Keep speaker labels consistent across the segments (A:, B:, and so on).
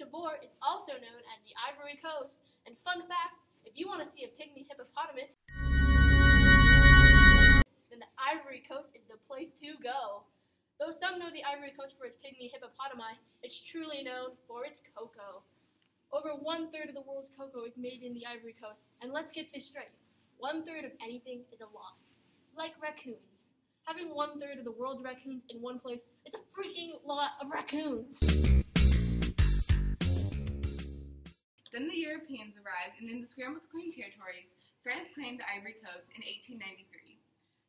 A: d'Ivoire is also known as the Ivory Coast. And fun fact, if you want to see a pygmy hippopotamus, then the Ivory Coast is the place to go. Though some know the Ivory Coast for its pygmy hippopotami, it's truly known for its cocoa. Over 1/3 of the world's cocoa is made in the Ivory Coast. And let's get this straight. 1/3 of anything is a lot. Like raccoons. Having 1/3 of the world's raccoons in one place, it's a freaking lot of raccoons.
B: Then the Europeans arrived, and in the scramble to claim territories, France claimed the Ivory Coast in 1893.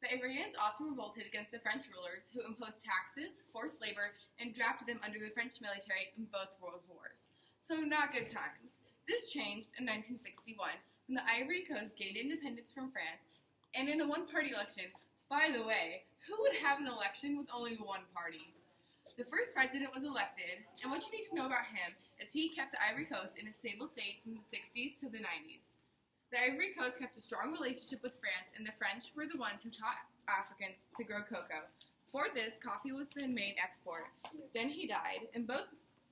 B: The Ivorians often revolted against the French rulers, who imposed taxes, forced labor, and drafted them under the French military in both world wars. So not good times. This changed in 1961, when the Ivory Coast gained independence from France, and in a one-party election. By the way, who would have an election with only one party? The first president was elected, and what you need to know about him is he kept the Ivory Coast in a stable state from the 60s to the 90s. The Ivory Coast kept a strong relationship with France, and the French were the ones who taught Africans to grow cocoa. For this, coffee was the main export. Then he died, and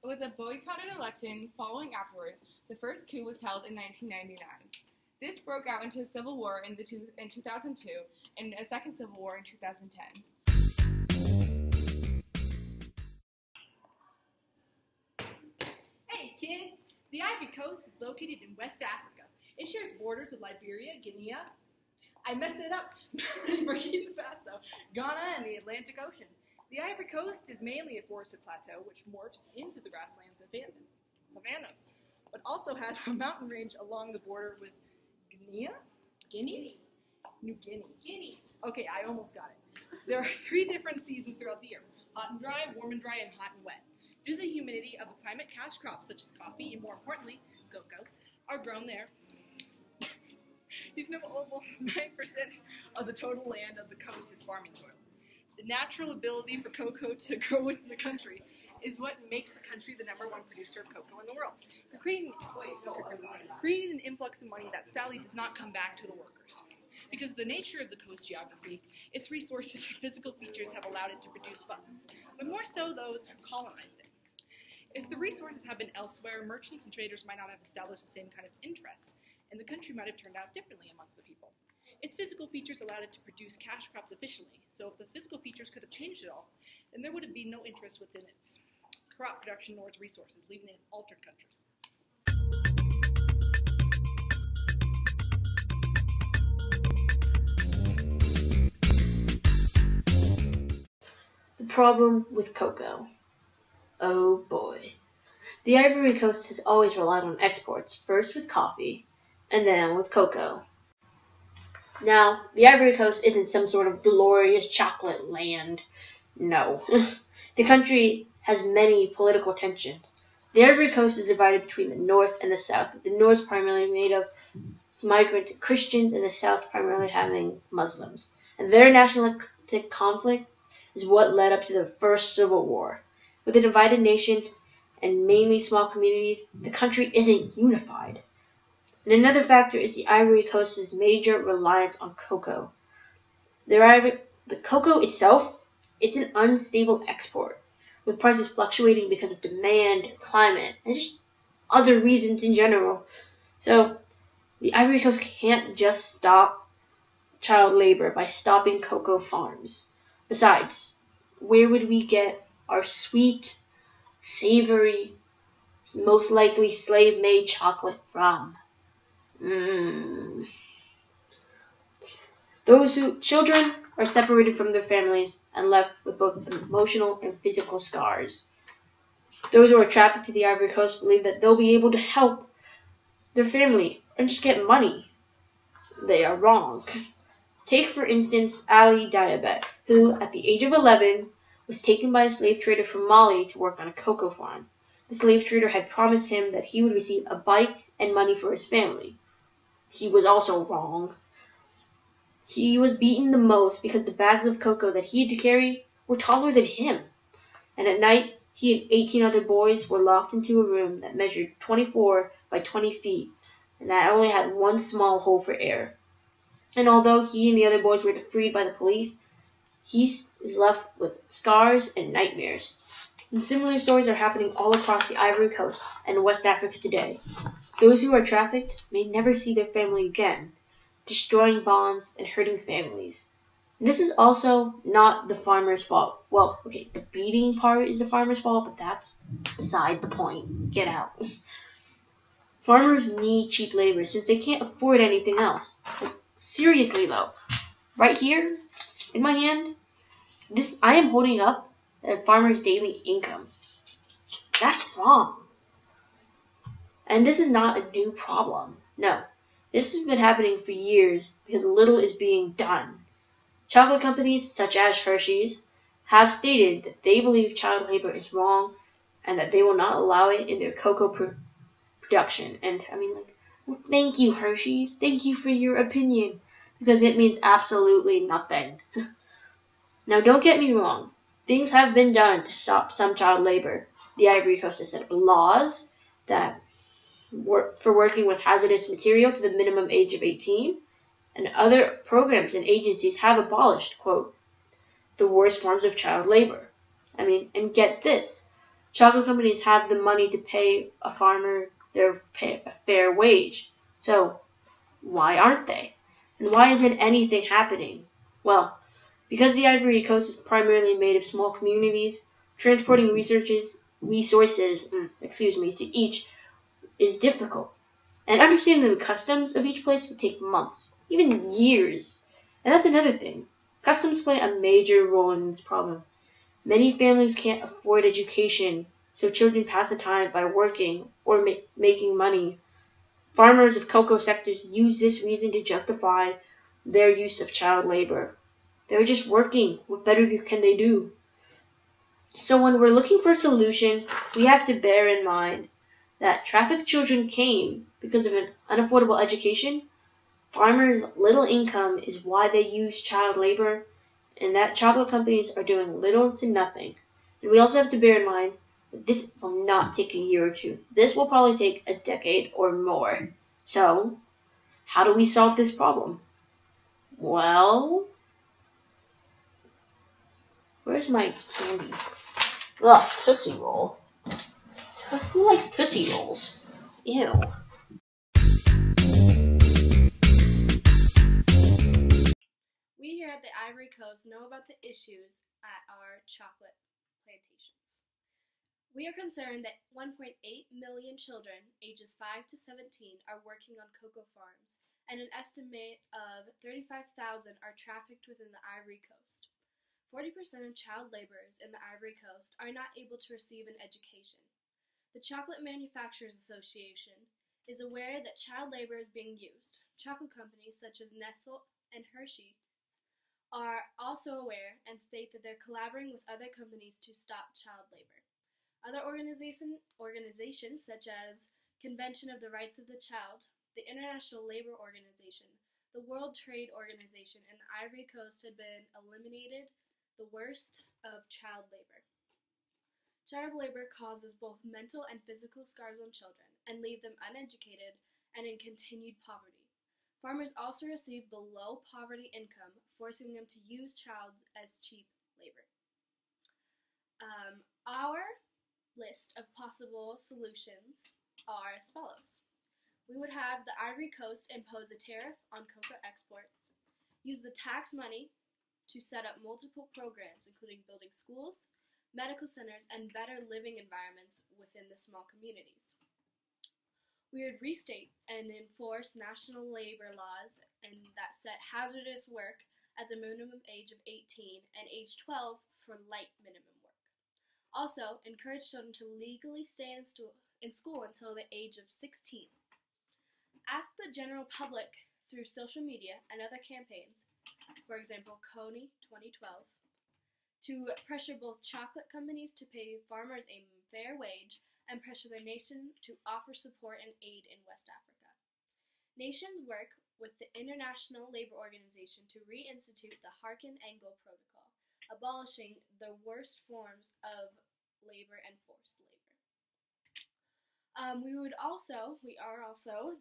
B: with a boycotted election following afterwards, the first coup was held in 1999. This broke out into a civil war in 2002, and a second civil war in 2010.
C: Hey kids! The Ivory Coast is located in West Africa. It shares borders with Liberia, Guinea, I messed it up, Burkina Faso, Ghana, and the Atlantic Ocean. The Ivory Coast is mainly a forested plateau which morphs into the grasslands and savannas, but also has a mountain range along the border with Guinea? New Guinea. Okay, I almost got it. There are 3 different seasons throughout the year: hot and dry, warm and dry, and hot and wet. Due to the humidity of the climate, cash crops such as coffee and, more importantly, cocoa, are grown there. Using almost 9% of the total land of the coast is farming soil. The natural ability for cocoa to grow into the country is what makes the country the #1 producer of cocoa in the world, creating an influx of money that sadly does not come back to the workers. Because of the nature of the coast geography, its resources and physical features have allowed it to produce funds, but more so those who colonized it. If the resources had been elsewhere, merchants and traders might not have established the same kind of interest, and the country might have turned out differently amongst the people. Its physical features allowed it to produce cash crops efficiently, so if the physical features could have changed at all, then there would have been no interest within its crop production nor its resources, leaving it an altered country.
D: The problem with cocoa. Oh boy. The Ivory Coast has always relied on exports, first with coffee, and then with cocoa. Now, the Ivory Coast isn't some sort of glorious chocolate land. No. The country has many political tensions. The Ivory Coast is divided between the north and the south, with the north primarily made of migrant Christians and the south primarily having Muslims. And their nationalistic conflict is what led up to the first civil war. With a divided nation and mainly small communities, the country isn't unified. And another factor is the Ivory Coast's major reliance on cocoa. The cocoa itself, it's an unstable export, with prices fluctuating because of demand, climate, and just other reasons in general. So, the Ivory Coast can't just stop child labor by stopping cocoa farms. Besides, where would we get our sweet, savory, most likely slave-made chocolate from? Children are separated from their families and left with both emotional and physical scars. Those who are trafficked to the Ivory Coast believe that they'll be able to help their family and just get money. They are wrong. Take, for instance, Ali Diabet, who, at the age of 11, was taken by a slave trader from Mali to work on a cocoa farm. The slave trader had promised him that he would receive a bike and money for his family. He was also wrong. He was beaten the most because the bags of cocoa that he had to carry were taller than him. And at night, he and 18 other boys were locked into a room that measured 24 by 20 feet, and that only had one small hole for air. And although he and the other boys were freed by the police, he is left with scars and nightmares. And similar stories are happening all across the Ivory Coast and West Africa today. Those who are trafficked may never see their family again, destroying bonds and hurting families. And this is also not the farmer's fault. Well, okay, the beating part is the farmer's fault, but that's beside the point. Get out. Farmers need cheap labor since they can't afford anything else. Like, seriously though, right here in my hand, I am holding up a farmer's daily income. That's wrong. And this is not a new problem. No, this has been happening for years because little is being done. Chocolate companies such as Hershey's have stated that they believe child labor is wrong and that they will not allow it in their cocoa production. And I mean, like, well, thank you, Hershey's. Thank you for your opinion, because it means absolutely nothing. Now, don't get me wrong. Things have been done to stop some child labor. The Ivory Coast has set up laws that for working with hazardous material to the minimum age of 18, and other programs and agencies have abolished, quote, the worst forms of child labor. I mean, and get this. Chocolate companies have the money to pay a farmer a fair wage. So, why aren't they? And why isn't anything happening? Well, because the Ivory Coast is primarily made of small communities, transporting resources to each is difficult. And understanding the customs of each place would take months, even years. And that's another thing. Customs play a major role in this problem. Many families can't afford education, so children pass the time by working or making money. Farmers of cocoa sectors use this reason to justify their use of child labor. They're just working. What better can they do? So when we're looking for a solution, we have to bear in mind that trafficked children came because of an unaffordable education. Farmers' little income is why they use child labor, and that chocolate companies are doing little to nothing. And we also have to bear in mind that this will not take a year or two. This will probably take a decade or more. So, how do we solve this problem? Well, where's my candy? Ugh, Tootsie Roll. Who likes Tootsie Rolls? Ew.
A: We here at the Ivory Coast know about the issues at our chocolate plantations. We are concerned that 1.8 million children ages 5 to 17 are working on cocoa farms, and an estimate of 35,000 are trafficked within the Ivory Coast. 40% of child laborers in the Ivory Coast are not able to receive an education. The Chocolate Manufacturers Association is aware that child labor is being used. Chocolate companies such as Nestle and Hershey are also aware and state that they're collaborating with other companies to stop child labor. Other organizations such as Convention of the Rights of the Child, the International Labor Organization, the World Trade Organization, and the Ivory Coast had been eliminated the worst of child labor. Child labor causes both mental and physical scars on children and leave them uneducated and in continued poverty. Farmers also receive below poverty income, forcing them to use child as cheap labor. Our list of possible solutions are as follows. We would have the Ivory Coast impose a tariff on cocoa exports, use the tax money to set up multiple programs, including building schools, medical centers, and better living environments within the small communities. We would restate and enforce national labor laws that set hazardous work at the minimum age of 18 and age 12 for light minimum work. Also, encourage children to legally stay in school until the age of 16. Ask the general public through social media and other campaigns, for example, Coney 2012, to pressure both chocolate companies to pay farmers a fair wage and pressure their nation to offer support and aid in West Africa. Nations work with the International Labor Organization to reinstitute the Harkin-Engel Protocol, abolishing the worst forms of labor and forced labor.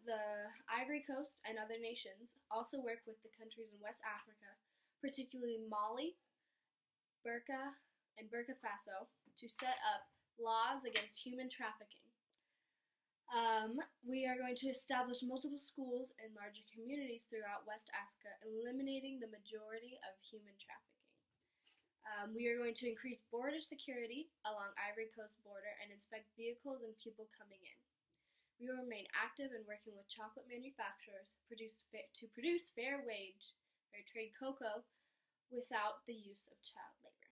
A: The Ivory Coast and other nations also work with the countries in West Africa, particularly Mali, Burkina
E: and Burkina Faso to set up laws against human trafficking. We are going to establish multiple schools in larger communities throughout West Africa, eliminating the majority of human trafficking. We are going to increase border security along Ivory Coast border and inspect vehicles and people coming in. We will remain active in working with chocolate manufacturers to produce fair trade cocoa without the use of child labor.